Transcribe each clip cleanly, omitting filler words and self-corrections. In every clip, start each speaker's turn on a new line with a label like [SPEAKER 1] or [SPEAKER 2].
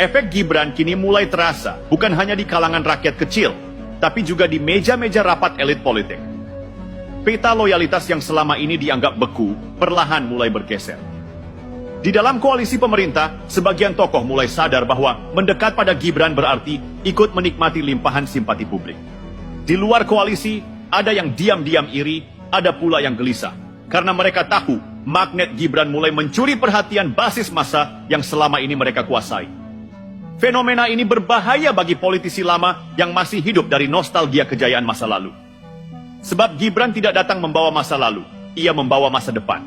[SPEAKER 1] Efek Gibran kini mulai terasa bukan hanya di kalangan rakyat kecil, tapi juga di meja-meja rapat elit politik. Peta loyalitas yang selama ini dianggap beku, perlahan mulai bergeser. Di dalam koalisi pemerintah, sebagian tokoh mulai sadar bahwa mendekat pada Gibran berarti ikut menikmati limpahan simpati publik. Di luar koalisi, ada yang diam-diam iri, ada pula yang gelisah. Karena mereka tahu, magnet Gibran mulai mencuri perhatian basis massa yang selama ini mereka kuasai. Fenomena ini berbahaya bagi politisi lama yang masih hidup dari nostalgia kejayaan masa lalu. Sebab Gibran tidak datang membawa masa lalu, ia membawa masa depan.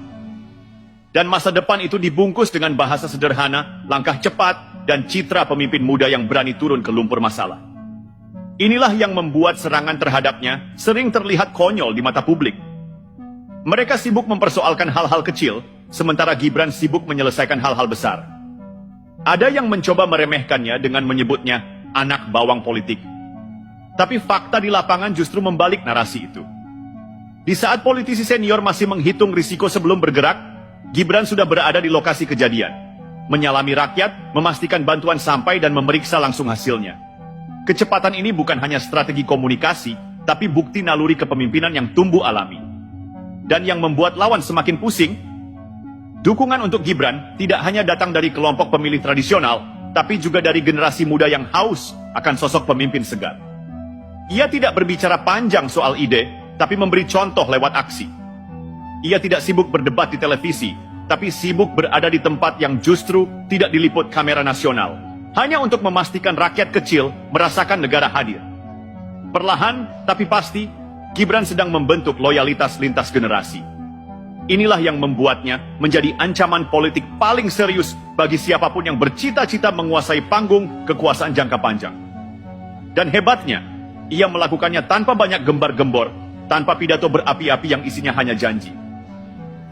[SPEAKER 1] Dan masa depan itu dibungkus dengan bahasa sederhana, langkah cepat, dan citra pemimpin muda yang berani turun ke lumpur masalah. Inilah yang membuat serangan terhadapnya sering terlihat konyol di mata publik. Mereka sibuk mempersoalkan hal-hal kecil, sementara Gibran sibuk menyelesaikan hal-hal besar. Ada yang mencoba meremehkannya dengan menyebutnya anak bawang politik. Tapi fakta di lapangan justru membalik narasi itu. Di saat politisi senior masih menghitung risiko sebelum bergerak, Gibran sudah berada di lokasi kejadian, menyalami rakyat, memastikan bantuan sampai dan memeriksa langsung hasilnya. Kecepatan ini bukan hanya strategi komunikasi, tapi bukti naluri kepemimpinan yang tumbuh alami. Dan yang membuat lawan semakin pusing, dukungan untuk Gibran tidak hanya datang dari kelompok pemilih tradisional, tapi juga dari generasi muda yang haus akan sosok pemimpin segar. Ia tidak berbicara panjang soal ide, tapi memberi contoh lewat aksi. Ia tidak sibuk berdebat di televisi, tapi sibuk berada di tempat yang justru tidak diliput kamera nasional, hanya untuk memastikan rakyat kecil merasakan negara hadir. Perlahan, tapi pasti, Gibran sedang membentuk loyalitas lintas generasi. Inilah yang membuatnya menjadi ancaman politik paling serius bagi siapapun yang bercita-cita menguasai panggung kekuasaan jangka panjang. Dan hebatnya, ia melakukannya tanpa banyak gembar-gembor, tanpa pidato berapi-api yang isinya hanya janji.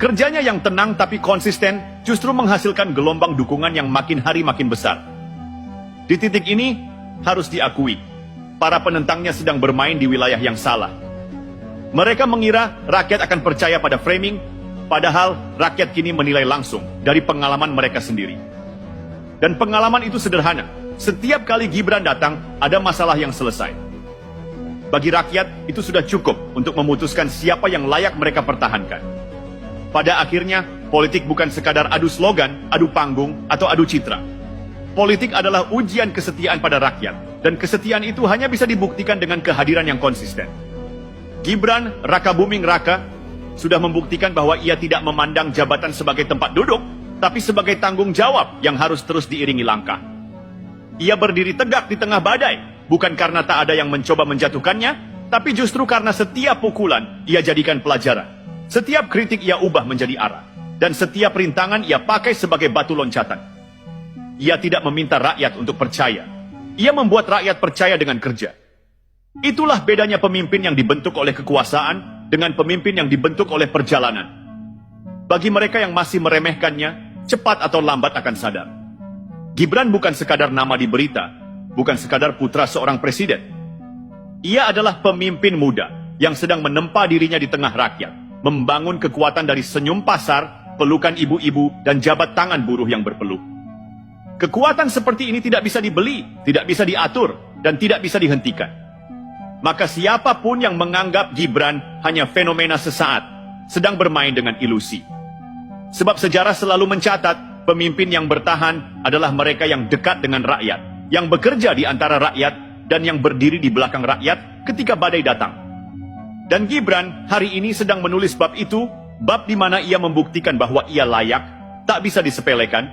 [SPEAKER 1] Kerjanya yang tenang tapi konsisten justru menghasilkan gelombang dukungan yang makin hari makin besar. Di titik ini, harus diakui, para penentangnya sedang bermain di wilayah yang salah. Mereka mengira rakyat akan percaya pada framing, padahal rakyat kini menilai langsung dari pengalaman mereka sendiri. Dan pengalaman itu sederhana. Setiap kali Gibran datang, ada masalah yang selesai. Bagi rakyat, itu sudah cukup untuk memutuskan siapa yang layak mereka pertahankan. Pada akhirnya, politik bukan sekadar adu slogan, adu panggung, atau adu citra. Politik adalah ujian kesetiaan pada rakyat, dan kesetiaan itu hanya bisa dibuktikan dengan kehadiran yang konsisten. Gibran, Raka Buming Raka, sudah membuktikan bahwa ia tidak memandang jabatan sebagai tempat duduk, tapi sebagai tanggung jawab yang harus terus diiringi langkah. Ia berdiri tegak di tengah badai, bukan karena tak ada yang mencoba menjatuhkannya, tapi justru karena setiap pukulan ia jadikan pelajaran. Setiap kritik ia ubah menjadi arah, dan setiap rintangan ia pakai sebagai batu loncatan. Ia tidak meminta rakyat untuk percaya. Ia membuat rakyat percaya dengan kerja. Itulah bedanya pemimpin yang dibentuk oleh kekuasaan dengan pemimpin yang dibentuk oleh perjalanan. Bagi mereka yang masih meremehkannya, cepat atau lambat akan sadar. Gibran bukan sekadar nama di berita, bukan sekadar putra seorang presiden. Ia adalah pemimpin muda yang sedang menempa dirinya di tengah rakyat, membangun kekuatan dari senyum pasar, pelukan ibu-ibu, dan jabat tangan buruh yang berpeluh. Kekuatan seperti ini tidak bisa dibeli, tidak bisa diatur, dan tidak bisa dihentikan. Maka siapapun yang menganggap Gibran hanya fenomena sesaat, sedang bermain dengan ilusi. Sebab sejarah selalu mencatat, pemimpin yang bertahan adalah mereka yang dekat dengan rakyat, yang bekerja di antara rakyat, dan yang berdiri di belakang rakyat ketika badai datang. Dan Gibran hari ini sedang menulis bab itu, bab di mana ia membuktikan bahwa ia layak, tak bisa disepelekan,